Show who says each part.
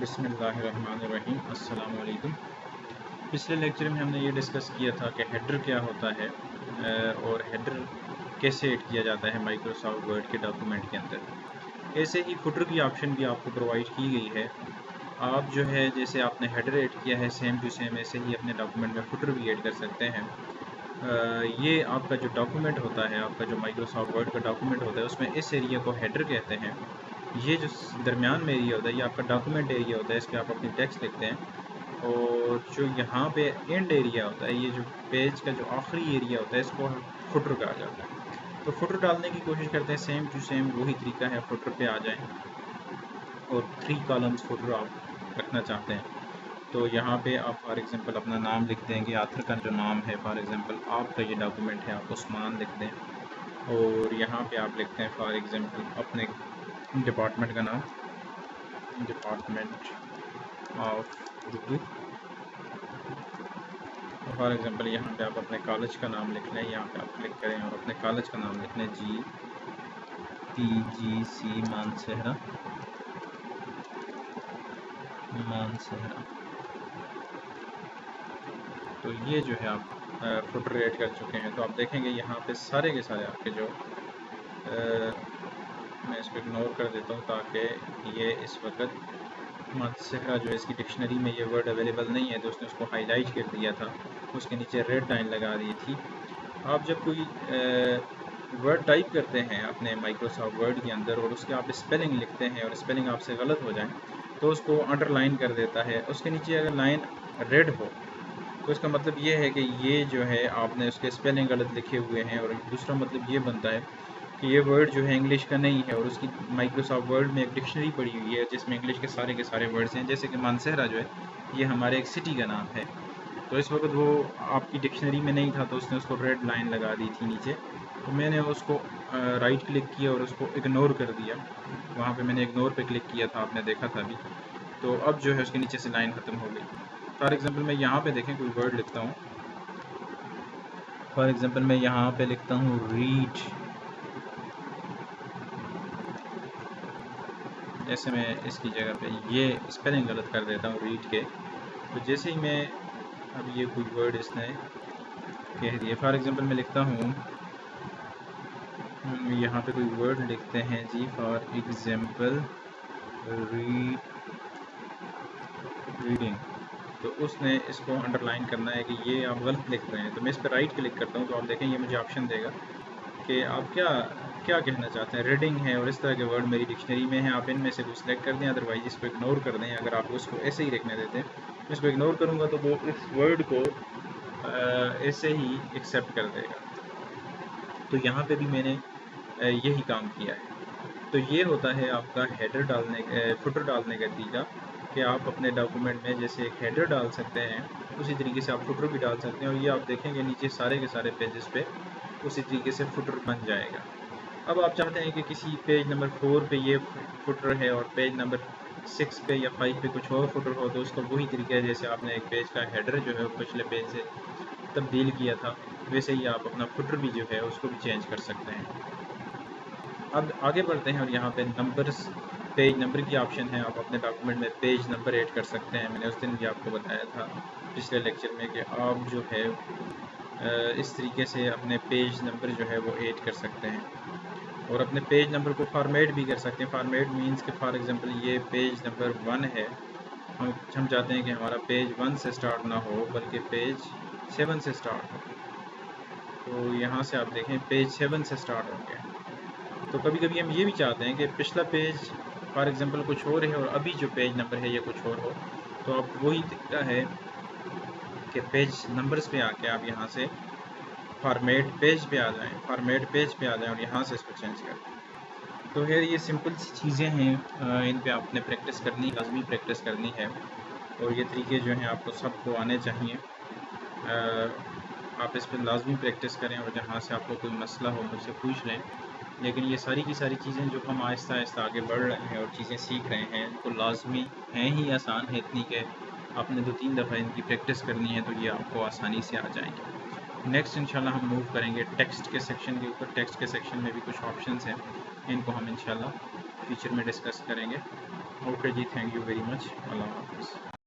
Speaker 1: बिस्मिल्लाहिर्रहमानिर्रहीम। अस्सलाम वालेकुम। पिछले लेक्चर में हमने ये डिस्कस किया था कि हेडर क्या होता है और हेडर कैसे ऐड किया जाता है माइक्रोसॉफ्ट वर्ड के डॉक्यूमेंट के अंदर। ऐसे ही फुटर की ऑप्शन भी आपको प्रोवाइड की गई है। आप जो है जैसे आपने हेडर ऐड किया है सेम टू सेम ऐसे ही अपने डॉक्यूमेंट में फुटर भी ऐड कर सकते हैं। ये आपका जो डॉक्यूमेंट होता है, आपका जो माइक्रोसॉफ्ट वर्ड का डॉक्यूमेंट होता है, उसमें इस एरिया को हेडर कहते हैं। ये जो दरमियान में एरिया होता है ये आपका डॉक्यूमेंट एरिया होता है, इस पर आप अपनी टेक्स्ट लिखते हैं। और जो यहाँ पे एंड एरिया होता है, ये जो पेज का जो आखिरी एरिया होता है, इसको फुटर कहा जाता है। तो फुटर डालने की कोशिश करते हैं, सेम टू सेम वही तरीका है, फुटर पे आ जाएं और 3 कॉलम्स फुटर आप रखना चाहते हैं। तो यहाँ पे आप फॉर एग्जांपल अपना नाम लिख देंगे, आथर का जो नाम है, फॉर एग्जांपल आपका ये डॉक्यूमेंट है, आप उस्मान लिख दें। और यहाँ पे आप लिखते हैं फॉर एग्जांपल अपने डिपार्टमेंट का नाम, department of Urdu. For example यहाँ पे आप अपने कॉलेज का नाम लिख लें, यहाँ पे आप क्लिक करें और अपने कॉलेज का नाम लिख लें, GTGC मानसहरा, मानसहरा। तो ये जो है आप फुटर ऐड कर चुके हैं। तो आप देखेंगे यहाँ पे सारे के सारे आपके जो मैं इसको इग्नोर कर देता हूँ ताकि ये इस वक्त मानसहरा जो है इसकी डिक्शनरी में ये वर्ड अवेलेबल नहीं है, तो उसने उसको हाईलाइट कर दिया था, उसके नीचे रेड लाइन लगा दी थी। आप जब कोई वर्ड टाइप करते हैं अपने माइक्रोसॉफ्ट वर्ड के अंदर और उसके आप स्पेलिंग लिखते हैं और स्पेलिंग आपसे गलत हो जाए तो उसको अंडरलाइन कर देता है। उसके नीचे अगर लाइन रेड हो तो इसका मतलब ये है कि ये जो है आपने उसके स्पेलिंग गलत लिखे हुए हैं, और दूसरा मतलब ये बनता है कि ये वर्ड जो है इंग्लिश का नहीं है और उसकी माइक्रोसॉफ्ट वर्ड में एक डिक्शनरी पड़ी हुई है जिसमें इंग्लिश के सारे वर्ड्स हैं। जैसे कि मानसहरा जो है ये हमारे एक सिटी का नाम है, तो इस वक्त वो आपकी डिक्शनरी में नहीं था तो उसने उसको रेड लाइन लगा दी थी नीचे। तो मैंने उसको राइट क्लिक किया और उसको इग्नोर कर दिया। वहाँ पे मैंने इग्नोर पे क्लिक किया था, आपने देखा था अभी। तो अब जो है उसके नीचे से लाइन ख़त्म हो गई। फॉर एग्ज़ाम्पल मैं यहाँ पे देखें कोई वर्ड लिखता हूँ, फॉर एग्ज़ाम्पल मैं यहाँ पे लिखता हूँ रीड। जैसे मैं इसकी जगह पे ये स्पेलिंग गलत कर देता हूँ रीड के, तो जैसे ही मैं अब ये कोई वर्ड इसने कह दिया, फॉर एग्ज़ाम्पल मैं लिखता हूँ यहाँ पे कोई वर्ड लिखते हैं जी, फॉर एग्ज़ाम्पल रीडिंग। तो उसने इसको अंडरलाइन करना है कि ये आप गलत लिख रहे हैं। तो मैं इस पर राइट क्लिक करता हूँ तो आप देखें ये मुझे ऑप्शन देगा कि आप क्या क्या कहना चाहते हैं। रीडिंग है और इस तरह के वर्ड मेरी डिक्शनरी में हैं, आप इनमें से कुछ सेलेक्ट कर दें, अदरवाइज इसको इग्नोर कर दें। अगर आप उसको ऐसे ही लिखने देते हैं, इसको इग्नोर करूँगा तो वो इस वर्ड को ऐसे ही एक्सेप्ट कर देगा। तो यहाँ पे भी मैंने यही काम किया है। तो ये होता है आपका हेडर डालने फुटर डालने का तरीका कि आप अपने डॉक्यूमेंट में जैसे एक हेडर डाल सकते हैं उसी तरीके से आप फुटर भी डाल सकते हैं। और ये आप देखेंगे नीचे सारे के सारे पेजेस पे उसी तरीके से फुटर बन जाएगा। अब आप चाहते हैं कि किसी पेज नंबर 4 पे ये फुटर है और पेज नंबर 6 पे या 5 पे कुछ और फुटर हो, तो उसका वही तरीका है जैसे आपने एक पेज का हेडर जो है वो पिछले पेज से तब्दील किया था, वैसे ही आप अपना फुटर भी जो है उसको भी चेंज कर सकते हैं। अब आगे बढ़ते हैं और यहाँ पे नंबर्स, पेज नंबर की ऑप्शन है। आप अपने डॉक्यूमेंट में पेज नंबर ऐड कर सकते हैं। मैंने उस दिन भी आपको बताया था पिछले लेक्चर में कि आप जो है इस तरीके से अपने पेज नंबर जो है वो ऐड कर सकते हैं और अपने पेज नंबर को फॉर्मेट भी कर सकते हैं। फॉर्मेट मींस कि फॉर एग्जांपल ये पेज नंबर 1 है, हम चाहते हैं कि हमारा पेज 1 से स्टार्ट ना हो बल्कि पेज 7 से स्टार्ट हो। तो यहाँ से आप देखें पेज 7 से स्टार्ट हो गया। तो कभी कभी हम ये भी चाहते हैं कि पिछला पेज फॉर एग्जांपल कुछ और है और अभी जो पेज नंबर है ये कुछ और हो, तो अब वही तरीका है कि पेज नंबर्स पे आके आप यहाँ से फॉर्मेट पेज पे आ जाएं, फॉर्मेट पेज पे आ जाएं और यहाँ से इसको चेंज कर दें। तो यार ये सिंपल सी चीज़ें हैं, इन पे आपने प्रैक्टिस करनी, लाजमी प्रैक्टिस करनी है और ये तरीके जो हैं आपको सबको आने चाहिए। आप इस पर लाजमी प्रैक्टिस करें और जहाँ से आपको कोई मसला हो मुझसे पूछ लें। लेकिन ये सारी की सारी चीज़ें जो हम आहिस्ता आहिस्ता आगे बढ़ रहे हैं और चीज़ें सीख रहे हैं तो लाजमी हैं ही, आसान है इतनी कि आपने 2-3 दफ़ा इनकी प्रैक्टिस करनी है तो ये आपको आसानी से आ जाएंगे। नेक्स्ट इंशाल्लाह हम मूव करेंगे टेक्स्ट के सेक्शन के ऊपर। टेक्स्ट के सेक्शन में भी कुछ ऑप्शंस हैं, इनको हम इंशाल्लाह फ्यूचर में डिस्कस करेंगे। Okay ji, thank you very much. अल्लाह हाफ़िज़।